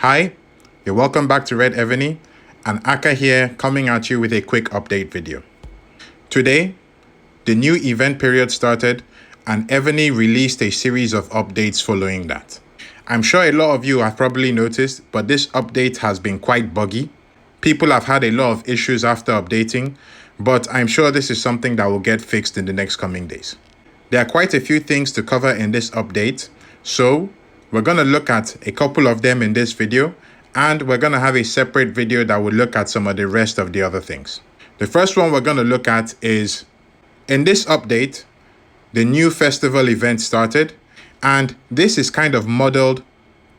Hi, you're welcome back to Red Evony, and Aka here coming at you with a quick update video. Today, the new event period started and Evony released a series of updates following that. I'm sure a lot of you have probably noticed, but this update has been quite buggy. People have had a lot of issues after updating, but I'm sure this is something that will get fixed in the next coming days. There are quite a few things to cover in this update, so we're going to look at a couple of them in this video, and we're going to have a separate video that will look at some of the rest of the other things. The first one we're going to look at is, in this update, the new festival event started, and this is kind of modeled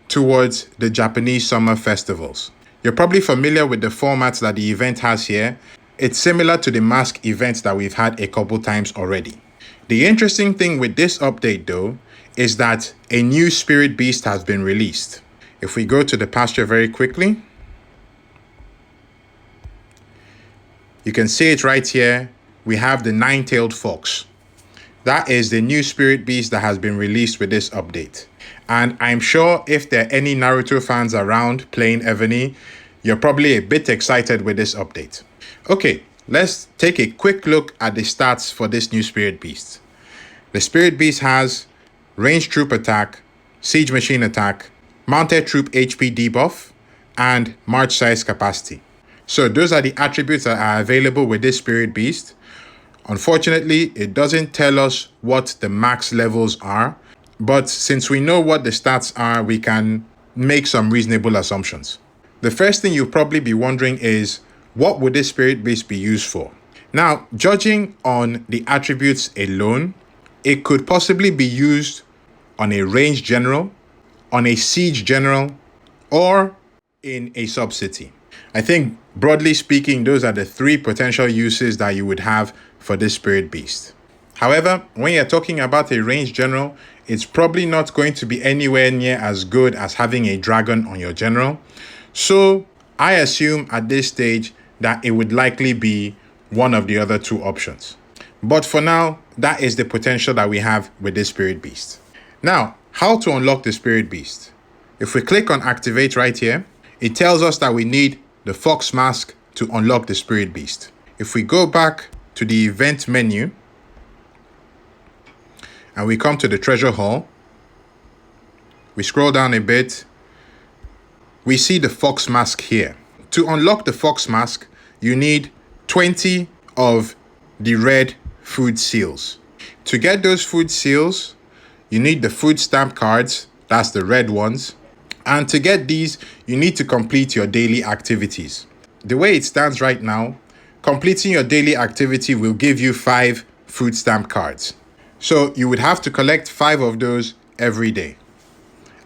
towards the Japanese summer festivals. You're probably familiar with the formats that the event has here. It's similar to the mask events that we've had a couple times already. The interesting thing with this update though is that a new spirit beast has been released. If we go to the pasture very quickly, you can see it right here. We have the nine-tailed fox. That is the new spirit beast that has been released with this update. And I'm sure if there are any Naruto fans around playing Evony, you're probably a bit excited with this update. Okay, let's take a quick look at the stats for this new spirit beast. The spirit beast has ranged troop attack, siege machine attack, mounted troop HP debuff, and march size capacity. So those are the attributes that are available with this spirit beast. Unfortunately, it doesn't tell us what the max levels are, but since we know what the stats are, we can make some reasonable assumptions. The first thing you'll probably be wondering is, what would this spirit beast be used for? Now, judging on the attributes alone, it could possibly be used on a ranged general, on a siege general, or in a sub-city. I think, broadly speaking, those are the three potential uses that you would have for this spirit beast. However, when you're talking about a ranged general, it's probably not going to be anywhere near as good as having a dragon on your general. So I assume at this stage that it would likely be one of the other two options. But for now, that is the potential that we have with this spirit beast. Now, how to unlock the spirit beast? If we click on activate right here, it tells us that we need the fox mask to unlock the spirit beast. If we go back to the event menu and we come to the treasure hall, we scroll down a bit, we see the fox mask here. To unlock the fox mask, you need 20 of the red food seals. To get those food seals, you need the food stamp cards, that's the red ones. And to get these, you need to complete your daily activities. The way it stands right now, completing your daily activity will give you 5 food stamp cards. So you would have to collect 5 of those every day.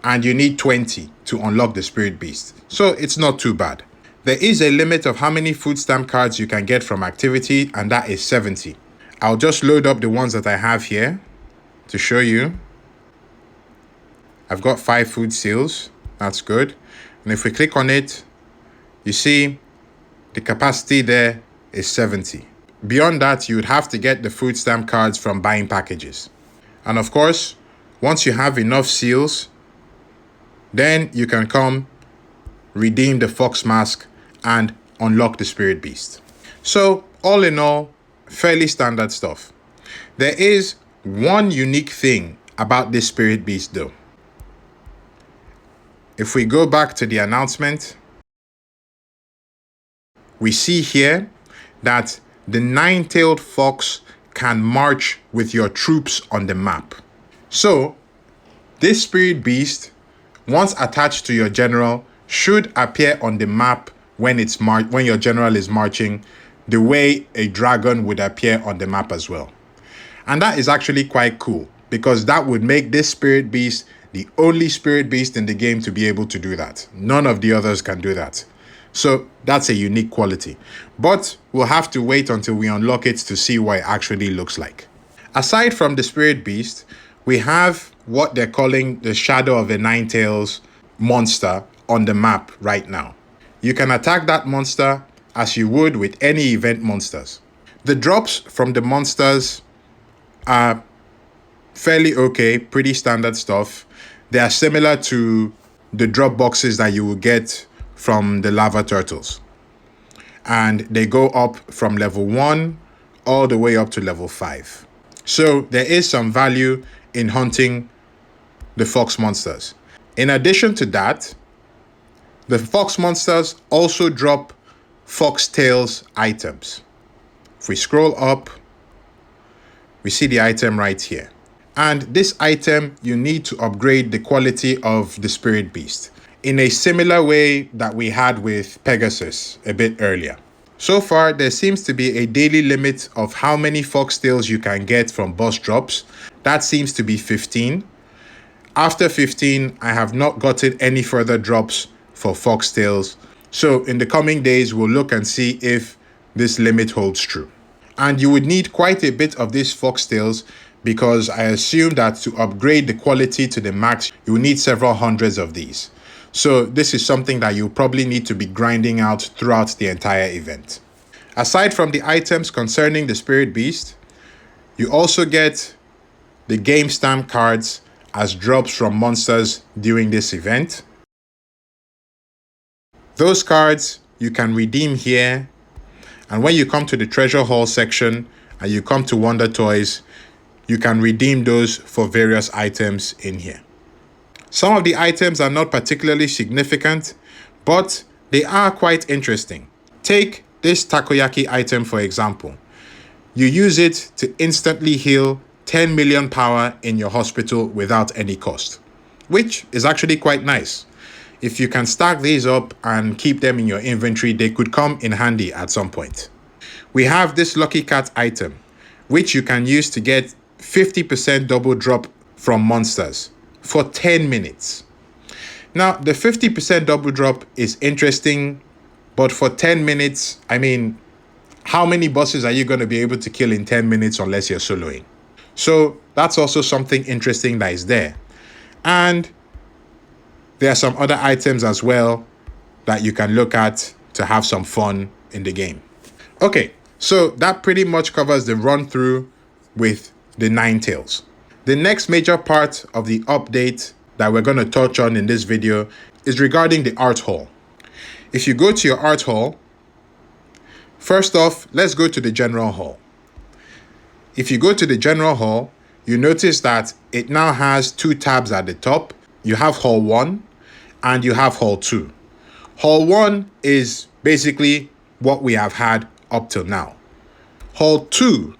And you need 20 to unlock the spirit beast. So it's not too bad. There is a limit of how many food stamp cards you can get from activity, and that is 70. I'll just load up the ones that I have here to show you. I've got 5 food seals. That's good. And if we click on it, you see the capacity there is 70. Beyond that, you would have to get the food stamp cards from buying packages. And of course, once you have enough seals, then you can come redeem the fox mask and unlock the spirit beast. So all in all, fairly standard stuff. There is one unique thing about this spirit beast though. If we go back to the announcement, we see here that the nine-tailed fox can march with your troops on the map. So this spirit beast, once attached to your general, should appear on the map when your general is marching, the way a dragon would appear on the map as well. And that is actually quite cool, because that would make this spirit beast the only spirit beast in the game to be able to do that. None of the others can do that. So that's a unique quality. But we'll have to wait until we unlock it to see what it actually looks like. Aside from the spirit beast, we have what they're calling the Shadow of the Nine Tails monster on the map right now. You can attack that monster as you would with any event monsters. The drops from the monsters are fairly okay, pretty standard stuff. They are similar to the drop boxes that you will get from the lava turtles. And they go up from level 1 all the way up to level 5. So there is some value in hunting the fox monsters. In addition to that, the fox monsters also drop foxtails items. If we scroll up, we see the item right here. And this item, you need to upgrade the quality of the spirit beast in a similar way that we had with Pegasus a bit earlier. So far, there seems to be a daily limit of how many foxtails you can get from boss drops. That seems to be 15. After 15, I have not gotten any further drops for foxtails. So in the coming days, we'll look and see if this limit holds true. And you would need quite a bit of these foxtails because I assume that to upgrade the quality to the max, you will need several hundreds of these. So this is something that you probably need to be grinding out throughout the entire event. Aside from the items concerning the spirit beast, you also get the game stamp cards as drops from monsters during this event. Those cards you can redeem here, and when you come to the treasure hall section and you come to Wonder Toys, you can redeem those for various items in here. Some of the items are not particularly significant, but they are quite interesting. Take this takoyaki item for example. You use it to instantly heal 10 million power in your hospital without any cost, which is actually quite nice. If you can stack these up and keep them in your inventory, they could come in handy at some point. We have this Lucky Cat item, which you can use to get 50% double drop from monsters for 10 minutes. Now, the 50% double drop is interesting, but for 10 minutes, I mean, how many bosses are you going to be able to kill in 10 minutes unless you're soloing? So that's also something interesting that is there. And there are some other items as well that you can look at to have some fun in the game. Okay, so that pretty much covers the run through with the Ninetales. The next major part of the update that we're going to touch on in this video is regarding the art hall. If you go to your art hall, first off, let's go to the general hall. If you go to the general hall, you notice that it now has two tabs at the top. You have Hall 1 and you have Hall 2. Hall 1 is basically what we have had up till now. Hall 2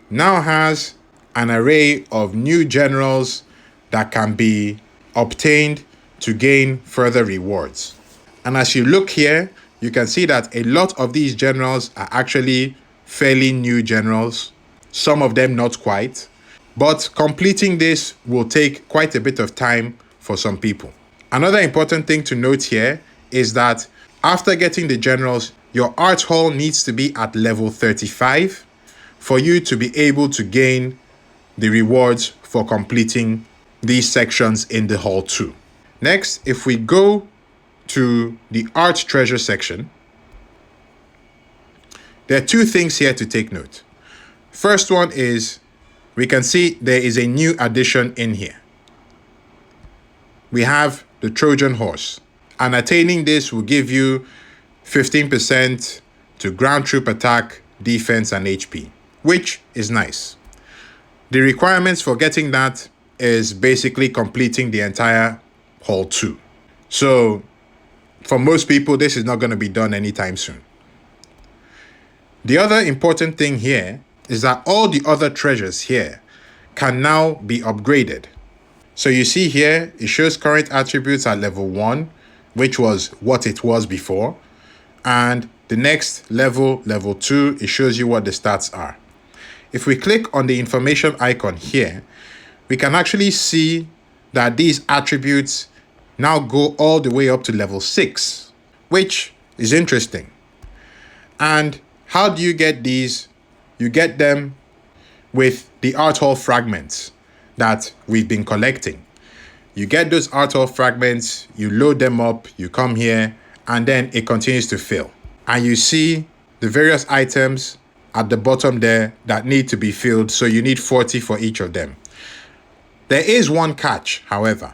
now has an array of new generals that can be obtained to gain further rewards. And as you look here, you can see that a lot of these generals are actually fairly new generals. Some of them not quite. But completing this will take quite a bit of time for some people. Another important thing to note here is that after getting the generals, your art hall needs to be at level 35 for you to be able to gain the rewards for completing these sections in the Hall 2. Next, if we go to the art treasure section, there are two things here to take note. First one is we can see there is a new addition in here. We have the Trojan horse, and attaining this will give you 15% to ground troop attack, defense, and HP, which is nice. The requirements for getting that is basically completing the entire Hall 2. So for most people, this is not going to be done anytime soon. The other important thing here is that all the other treasures here can now be upgraded. So you see here, it shows current attributes at level 1, which was what it was before. And the next level, level 2, it shows you what the stats are. If we click on the information icon here, we can actually see that these attributes now go all the way up to level 6, which is interesting. And how do you get these? You get them with the art hall fragments that we've been collecting. You get those art hall fragments, you load them up, you come here, and then it continues to fill. And you see the various items at the bottom there that need to be filled, so you need 40 for each of them. There is one catch, however,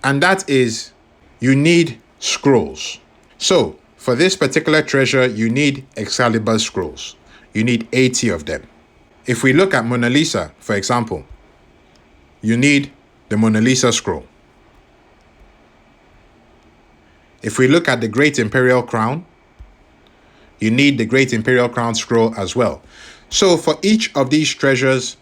and that is you need scrolls. So for this particular treasure, you need Excalibur scrolls. You need 80 of them. If we look at Mona Lisa, for example, you need the Mona Lisa scroll. If we look at the Great Imperial Crown, you need the Great Imperial Crown scroll as well. So for each of these treasures,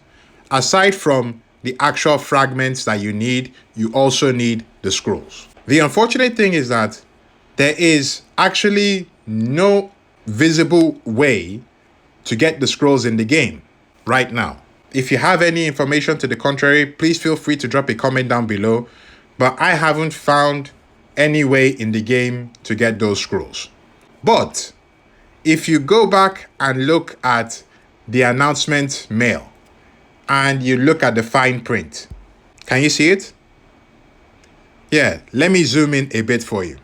aside from the actual fragments that you need, you also need the scrolls. The unfortunate thing is that there is actually no visible way to get the scrolls in the game right now. If you have any information to the contrary, please feel free to drop a comment down below. But I haven't found any way in the game to get those scrolls. But if you go back and look at the announcement mail and you look at the fine print, can you see it? Yeah, let me zoom in a bit for you.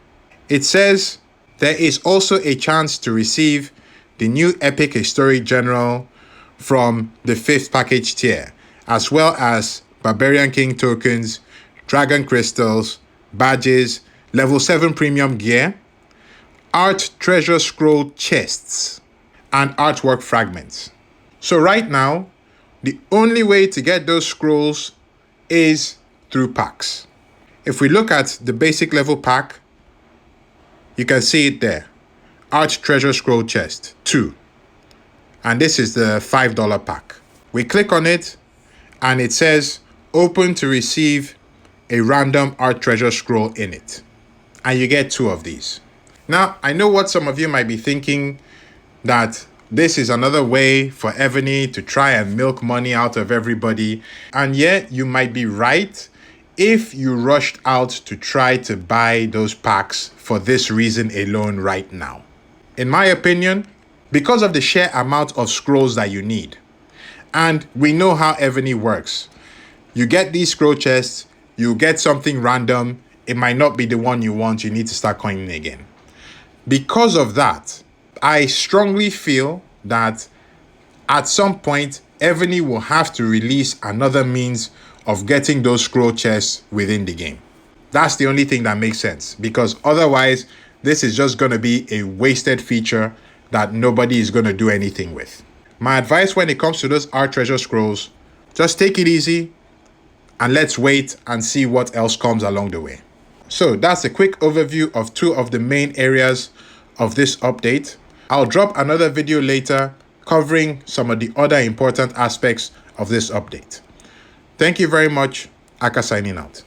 It says there is also a chance to receive the new Epic Historic General from the 5th package tier, as well as Barbarian King tokens, Dragon Crystals, badges, level 7 premium gear, art treasure scroll chests, and artwork fragments. So right now, the only way to get those scrolls is through packs. If we look at the basic level pack, you can see it there. Art treasure scroll chest 2. And this is the $5 pack. We click on it and it says open to receive a random art treasure scroll in it. And you get 2 of these. Now, I know what some of you might be thinking, that this is another way for Evony to try and milk money out of everybody. And yet you might be right if you rushed out to try to buy those packs for this reason alone right now. In my opinion, because of the sheer amount of scrolls that you need, and we know how Evony works, you get these scroll chests, you get something random, it might not be the one you want, you need to start coining again. Because of that, I strongly feel that at some point, Evony will have to release another means of getting those scroll chests within the game. That's the only thing that makes sense, because otherwise, this is just going to be a wasted feature that nobody is going to do anything with. My advice when it comes to those art treasure scrolls, just take it easy and let's wait and see what else comes along the way. So that's a quick overview of 2 of the main areas of this update. I'll drop another video later covering some of the other important aspects of this update. Thank you very much. Aka signing out.